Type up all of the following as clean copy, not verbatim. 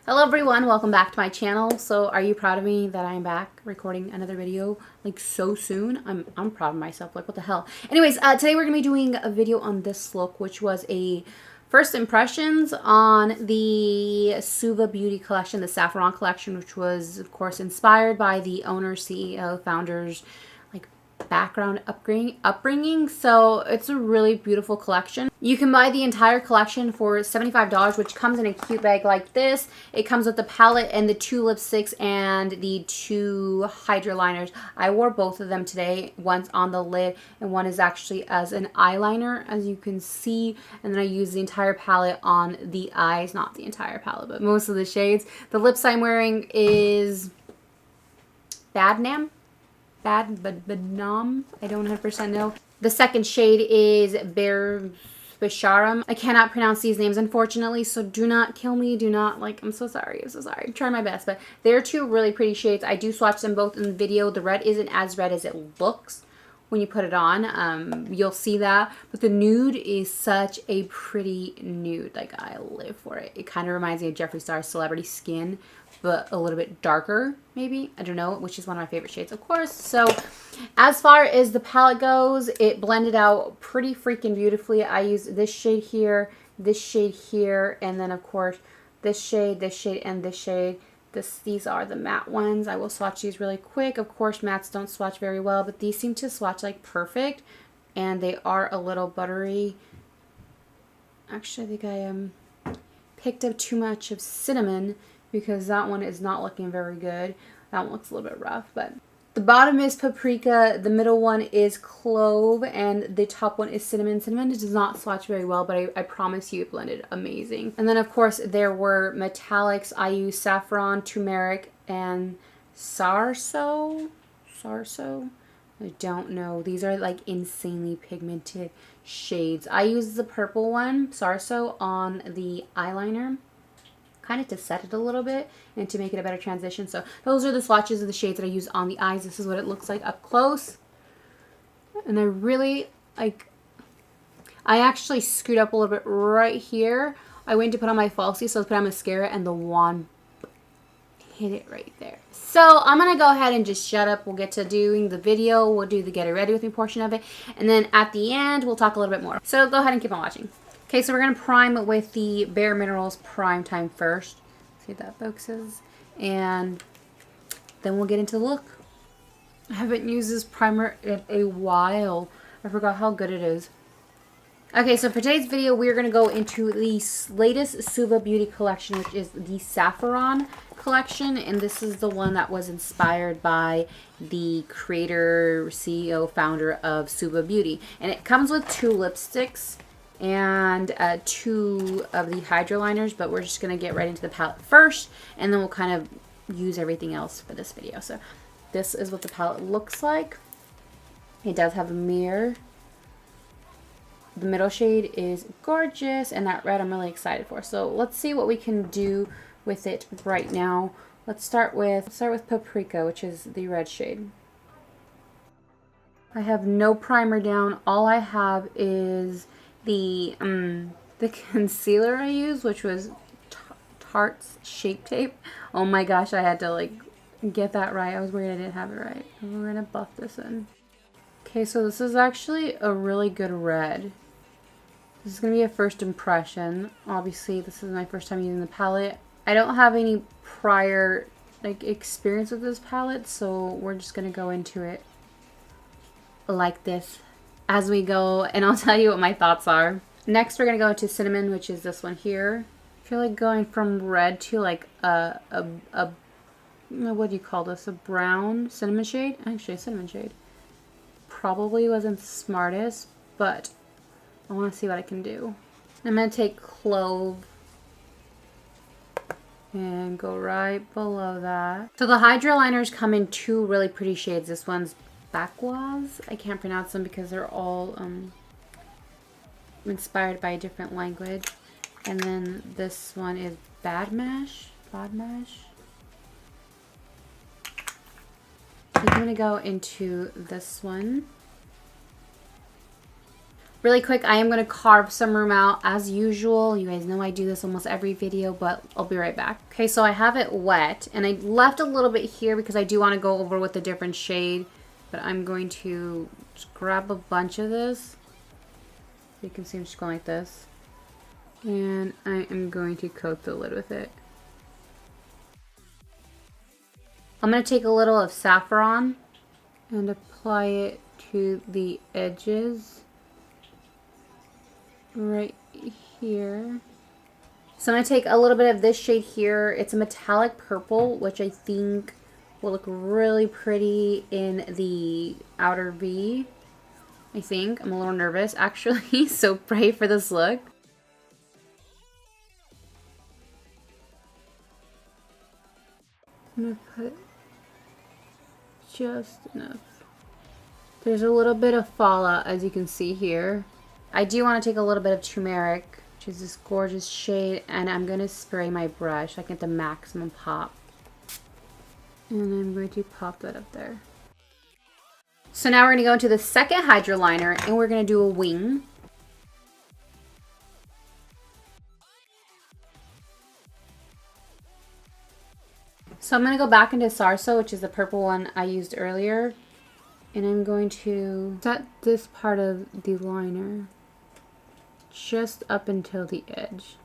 Hello everyone, welcome back to my channel. So are you proud of me that I'm back recording another video like so soon? I'm proud of myself, like what the hell. Anyways, today we're gonna be doing a video on this look, which was a first impressions on the Suva Beauty collection, the Saffron collection, which was of course inspired by the owner, CEO, founders like background upbringing. So it's a really beautiful collection. You can buy the entire collection for $75, which comes in a cute bag like this. It comes with the palette and the 2 lipsticks and the 2 hydro liners. I wore both of them today. One's on the lid and one is actually as an eyeliner, as you can see. And then I use the entire palette on the eyes. Not the entire palette, but most of the shades. The lips I'm wearing is Badnam. Badnam. I don't 100% know. The second shade is Bear Bisharam. I cannot pronounce these names, unfortunately, so do not kill me. Do not, like, I'm so sorry. I'm so sorry. I'm trying my best, but they're 2 really pretty shades. I do swatch them both in the video. The red isn't as red as it looks when you put it on. You'll see that, but the nude is such a pretty nude. Like, I live for it. It kind of reminds me of Jeffree Star's Celebrity Skin, but a little bit darker, maybe. I don't know, which is one of my favorite shades, of course. So as far as the palette goes, it blended out pretty freaking beautifully. I used this shade here, and then of course this shade, and this shade. These are the matte ones. I will swatch these really quick. Of course, mattes don't swatch very well, but these seem to swatch like perfect, and they are a little buttery. Actually, I think I picked up too much of cinnamon, because that one is not looking very good. That one looks a little bit rough, but the bottom is paprika, the middle one is clove, and the top one is cinnamon. Cinnamon does not swatch very well, but I promise you it blended amazing. And then of course there were metallics. I used saffron, turmeric, and sarso. I don't know. These are like insanely pigmented shades. I used the purple one, sarso, on the eyeliner, kind of to set it a little bit and to make it a better transition. So those are the swatches of the shades that I use on the eyes. This is what it looks like up close. And I really like, I actually screwed up a little bit right here. I went to put on my falsies, so I put on mascara, and the wand hit it right there. So I'm gonna go ahead and just shut up. We'll get to doing the video. We'll do the get it ready with me portion of it, and then at the end we'll talk a little bit more. So go ahead and keep on watching. Okay, so we're going to prime with the Bare Minerals Prime Time first. See if that focuses. And then we'll get into the look. I haven't used this primer in a while. I forgot how good it is. Okay, so for today's video, we're going to go into the latest Suva Beauty collection, which is the Saffron collection. And this is the one that was inspired by the creator, CEO, founder of Suva Beauty. And it comes with 2 lipsticks and 2 of the hydro liners, but we're just going to get right into the palette first, and then we'll kind of use everything else for this video. So this is what the palette looks like. It does have a mirror. The middle shade is gorgeous, and that red I'm really excited for. So let's see what we can do with it right now. Let's start with paprika, which is the red shade. I have no primer down. All I have is the concealer I used, which was Tarte's Shape Tape. Oh my gosh, I had to like get that right. I was worried I didn't have it right. We're gonna buff this in. Okay, so this is actually a really good red. This is gonna be a first impression. Obviously, this is my first time using the palette. I don't have any prior like experience with this palette, so we're just gonna go into it like this as we go, and I'll tell you what my thoughts are. Next, we're gonna go into cinnamon, which is this one here. I feel like going from red to like a what do you call this? A brown cinnamon shade? Actually, a cinnamon shade. Probably wasn't the smartest, but I want to see what I can do. I'm gonna take clove and go right below that. So the hydro liners come in 2 really pretty shades. This one's Bakwas. I can't pronounce them because they're all inspired by a different language. And then this one is Badmash. So I'm going to go into this one. Really quick, I am going to carve some room out as usual. You guys know I do this almost every video, but I'll be right back. Okay, so I have it wet, and I left a little bit here because I do want to go over with a different shade, but I'm going to just grab a bunch of this. You can see I'm just going like this. And I am going to coat the lid with it. I'm going to take a little of saffron and apply it to the edges right here. So I'm going to take a little bit of this shade here. It's a metallic purple, which I think will look really pretty in the outer V. I think. I'm a little nervous actually, so pray for this look. I'm going to put just enough. There's a little bit of fallout as you can see here. I do want to take a little bit of turmeric, which is this gorgeous shade, and I'm going to spray my brush. I get the maximum pop. And I'm going to pop that up there. So now we're going to go into the second hydro liner, and we're going to do a wing. So I'm going to go back into Sarso, which is the purple one I used earlier. And I'm going to set this part of the liner just up until the edge.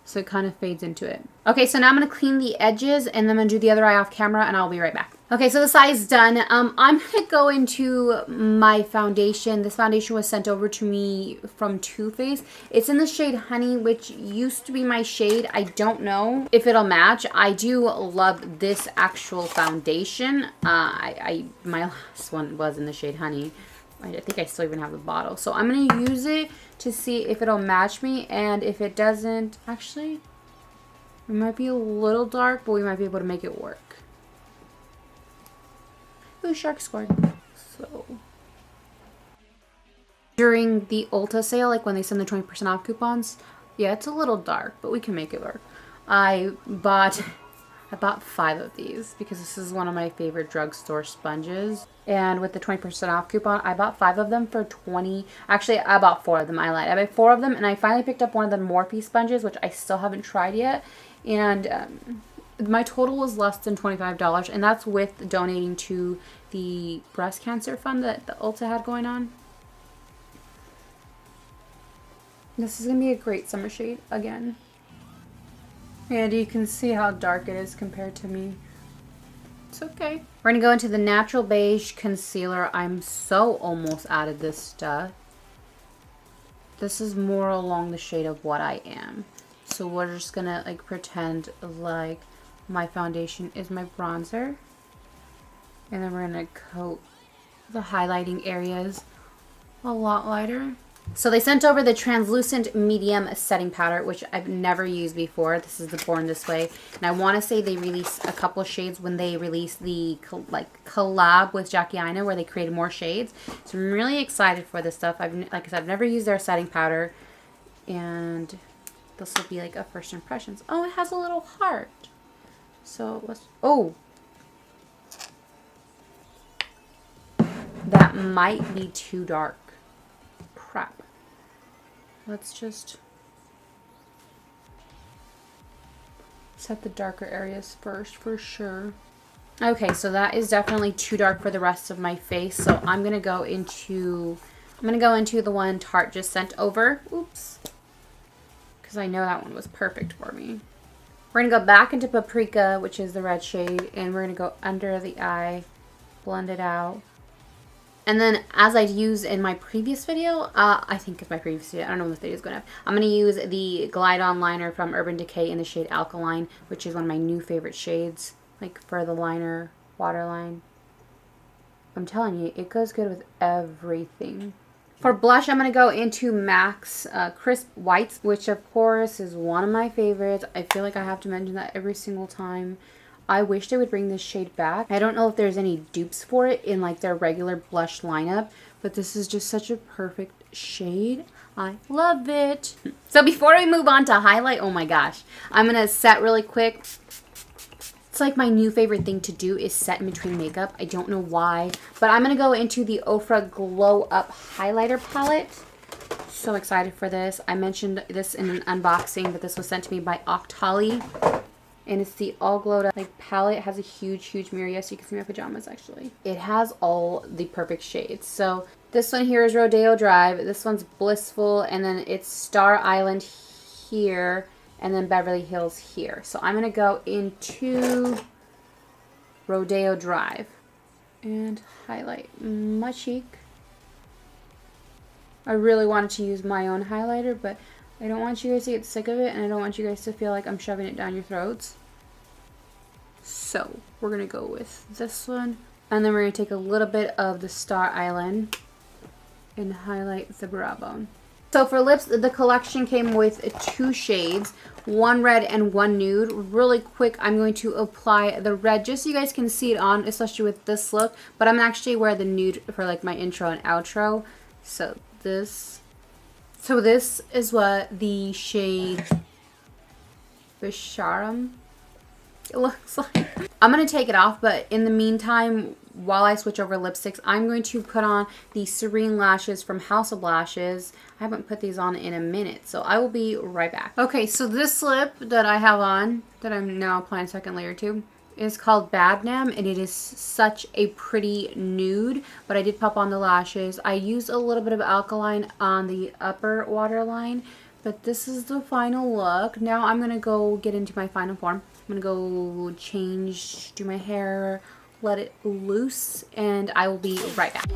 So it kind of fades into it. Okay, so now I'm going to clean the edges, and then I'm going to do the other eye off camera, and I'll be right back. Okay, so this eye is done. I'm going to go into my foundation. This foundation was sent over to me from Too Faced. It's in the shade Honey, which used to be my shade. I don't know if it'll match. I do love this actual foundation. My last one was in the shade Honey. I think I still even have the bottle. So I'm going to use it to see if it'll match me, and if it doesn't, actually, it might be a little dark, but we might be able to make it work. Ooh, shark scored. So, during the Ulta sale, like when they send the 20% off coupons, yeah, it's a little dark, but we can make it work. I bought 5 of these because this is one of my favorite drugstore sponges. And with the 20% off coupon, I bought 5 of them for $20. Actually, I bought 4 of them. I lied. I bought 4 of them, and I finally picked up one of the Morphe sponges, which I still haven't tried yet. And my total was less than $25, and that's with donating to the breast cancer fund that the Ulta had going on. This is going to be a great summer shade again. And you can see how dark it is compared to me. It's okay. We're going to go into the Natural Beige Concealer. I'm so almost out of this stuff. This is more along the shade of What I Am. So we're just going to like pretend like my foundation is my bronzer. And then we're going to coat the highlighting areas a lot lighter. So they sent over the translucent medium setting powder, which I've never used before. This is the Born This Way, and I want to say they released a couple shades when they released the collab with Jackie Aina, where they created more shades. So I'm really excited for this stuff. Like I said, I've never used their setting powder, and this will be like a first impressions. Oh, it has a little heart. So let's. Oh, that might be too dark. Crap. Let's just set the darker areas first for sure. Okay, so that is definitely too dark for the rest of my face. So I'm gonna go into the one Tarte just sent over. Oops. Because I know that one was perfect for me. We're gonna go back into Paprika, which is the red shade, and we're gonna go under the eye, blend it out. And then, as I used in my previous video, I think it's my previous video, I don't know what this video is going to have. I'm going to use the Glide On Liner from Urban Decay in the shade Alkaline, which is one of my new favorite shades, like for the liner, waterline. I'm telling you, it goes good with everything. For blush, I'm going to go into MAC's Crisp Whites, which of course is one of my favorites. I feel like I have to mention that every single time. I wish they would bring this shade back. I don't know if there's any dupes for it in like their regular blush lineup, but this is just such a perfect shade. I love it. So before we move on to highlight, oh my gosh, I'm gonna set really quick. It's like my new favorite thing to do is set in between makeup. I don't know why, but I'm gonna go into the Ofra Glow Up Highlighter Palette. So excited for this. I mentioned this in an unboxing, but this was sent to me by Octali. And it's the All Glowed Up like palette. It has a huge mirror. Yes, you can see my pajamas actually. It has all the perfect shades. So this one here is Rodeo Drive. This one's Blissful, and then it's Star Island here, and then Beverly Hills here. So I'm gonna go into Rodeo Drive and highlight my cheek. I really wanted to use my own highlighter, but I don't want you guys to get sick of it, and I don't want you guys to feel like I'm shoving it down your throats. So we're going to go with this one. And then we're going to take a little bit of the Star Island and highlight the brow bone. So for lips, the collection came with 2 shades, one red and one nude. Really quick, I'm going to apply the red just so you guys can see it on, especially with this look. But I'm actually wear the nude for like my intro and outro. So this is what the shade Bisharum it looks like. I'm going to take it off, but in the meantime, while I switch over lipsticks, I'm going to put on the Serene Lashes from House of Lashes. I haven't put these on in a minute, so I will be right back. Okay, so this lip that I have on, that I'm now applying a second layer to, is called Badnam, and it is such a pretty nude, but I did pop on the lashes. I used a little bit of alkaline on the upper waterline, but this is the final look. Now I'm going to go get into my final form. I'm going to go change, do my hair, let it loose, and I will be right back.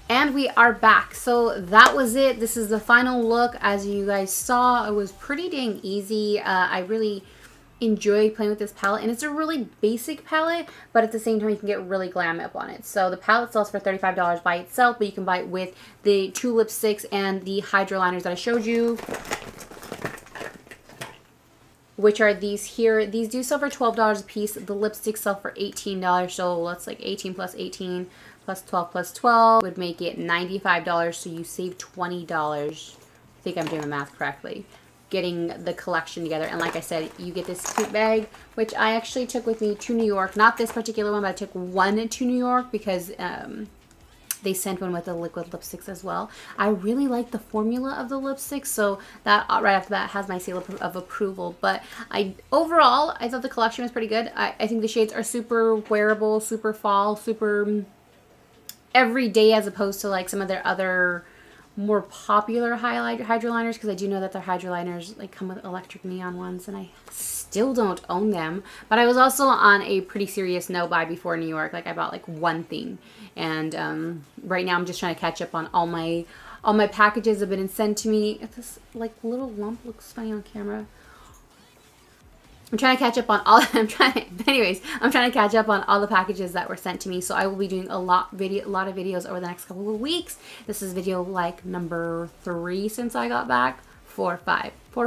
And we are back. So that was it. This is the final look. As you guys saw, it was pretty dang easy. I really enjoyed playing with this palette, and it's a really basic palette, but at the same time you can get really glam up on it. So the palette sells for $35 by itself, but you can buy it with the 2 lipsticks and the hydro liners that I showed you, which are these here. These do sell for $12 a piece. The lipsticks sell for $18, so that's like 18 plus 18 plus 12 plus 12 would make it $95, so you save $20. I think I'm doing the math correctly. Getting the collection together, and like I said, you get this cute bag, which I actually took with me to New York. Not this particular one, but I took one to New York because they sent one with the liquid lipsticks as well. I really like the formula of the lipsticks, so that right off the bat has my seal of approval. But overall, I thought the collection was pretty good. I think the shades are super wearable, super fall, super everyday, as opposed to like some of their other more popular hydro liners, because I do know that their hydro liners like come with electric neon ones, and I still don't own them. But I was also on a pretty serious no buy before New York. Like I bought like one thing, and right now I'm just trying to catch up on all my packages that have been sent to me. This like little lump looks funny on camera. I'm trying to catch up on all. I'm trying to catch up on all the packages that were sent to me. So I will be doing a lot of videos over the next couple of weeks. This is video like number 3 since I got back. 4 or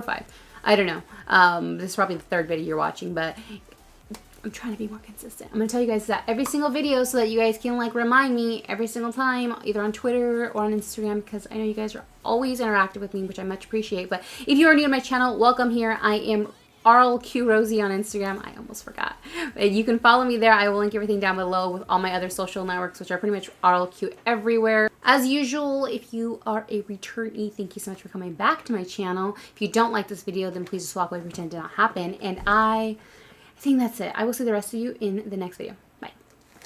5. I don't know. This is probably the 3rd video you're watching, but I'm trying to be more consistent. I'm gonna tell you guys that every single video so that you guys can like remind me every single time, either on Twitter or on Instagram, because I know you guys are always interactive with me, which I much appreciate. But if you are new to my channel, welcome here. I am RLQ.Rosie on Instagram. I almost forgot. You can follow me there. I will link everything down below with all my other social networks, which are pretty much RLQ everywhere. As usual, if you are a returnee, thank you so much for coming back to my channel. If you don't like this video, then please just walk away and pretend it did not happen. And I think that's it. I will see the rest of you in the next video.